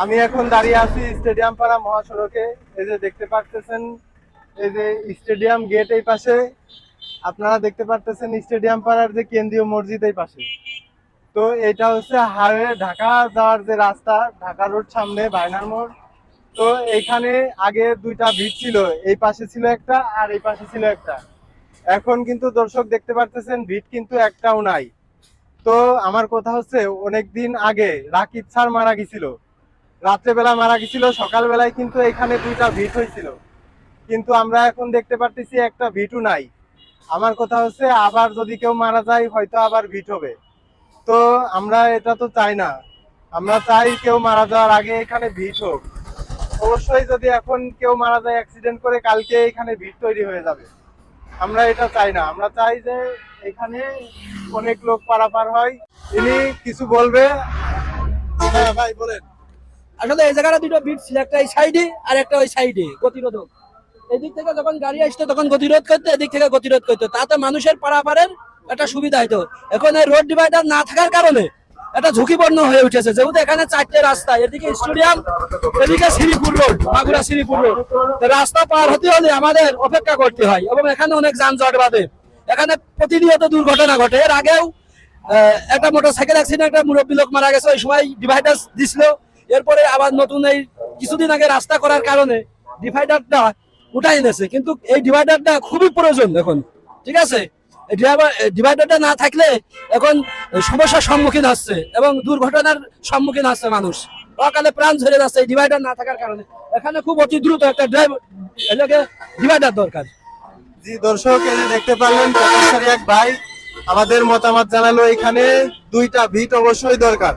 আমি এখন দাঁড়িয়ে আছি স্টেডিয়াম পাড়া মহাসড়কে। এই যে দেখতে পারতেছেন, এই যে স্টেডিয়াম গেট এই পাশে, আপনারা দেখতে পারতেছেন স্টেডিয়াম পাড়ার যে কেন্দ্রীয় মসজিদ এই পাশে। তো এটা হচ্ছে হাইওয়ে ঢাকা যাওয়ার যে রাস্তা, ঢাকা রোড সামনে বাইনার মোড়। তো এইখানে আগে দুইটা ভিড় ছিল, এই পাশে ছিল একটা আর এই পাশে ছিল একটা। এখন কিন্তু দর্শক দেখতে পারতেছেন ভিড় কিন্তু একটাও নাই। তো আমার কথা হচ্ছে, অনেকদিন আগে রাকিব স্যার মারা গেছিল, রাত্রেবেলা মারা গেছিল, সকালবেলায় কিন্তু এখানে দুইটা ভিট হয়েছিল, কিন্তু আমরা এখন দেখতে পারতেছি একটা ভিটও নাই। আমার কথা হচ্ছে, আবার যদি কেউ মারা যায় হয়তো আবার ভিট হবে। তো আমরা এটা তো চাই না, আমরা চাই কেউ মারা যাওয়ার আগে এখানে ভিট হোক। অবশ্যই যদি এখন কেউ মারা যায় অ্যাক্সিডেন্ট করে, কালকে এখানে ভিড় তৈরি হয়ে যাবে। আমরা এটা চাই না, আমরা চাই যে এখানে অনেক লোক পারাপার হয়। ইনি কিছু বলবে। হ্যাঁ ভাই বলেন। আসলে এই জায়গাটা দুটো বিট ছিল, একটা এই সাইডে আর একটা ওই সাইডে গতিরোধক। এদিক থেকে যখন গাড়ি আসতো তখন গতিরোধ করতো, এদিক থেকে গতিরোধ করতো, তাতে মানুষের পারাপারের একটা সুবিধা হতো। এখন এই রোড ডিভাইডার না থাকার কারণে এটা ঝুঁকিপূর্ণ হয়ে উঠেছে। যেহেতু এখানে চারটে রাস্তা, এদিকে স্টেডিয়াম, এদিকে শ্রীপুর রোড, মাগুরা শ্রীপুর রোড, রাস্তা পার হতে হলে আমাদের অপেক্ষা করতে হয় এবং এখানে অনেক যানজট বাঁধে। এখানে প্রতিনিয়ত দুর্ঘটনা ঘটে। এর আগেও একটা মোটরসাইকেল অ্যাক্সিডেন্ট, একটা মুরব্বী লোক মারা গেছে, ওই সময় ডিভাইডার দিছিল। এরপরে আবার নতুন এই কিছুদিন আগে রাস্তা করার কারণে ডিভাইডারটা উঠাই এনেছে, কিন্তু এই ডিভাইডারটা খুবই প্রয়োজন এখন। ঠিক আছে, ডিভাইডারটা না থাকলে এখন সমস্যার সম্মুখীন হচ্ছে এবং দুর্ঘটনার সম্মুখীন হচ্ছে মানুষ, অকালে প্রাণ ঝরে যাচ্ছে এই ডিভাইডার না থাকার কারণে। এখানে খুব অতি দ্রুত একটা ডিভাইডার দরকার। জি দর্শক, এই যে দেখতে পারলেন প্রকাশকারী এক ভাই আমাদের মতামত জানালো, এখানে দুইটা ভিট অবশ্যই দরকার।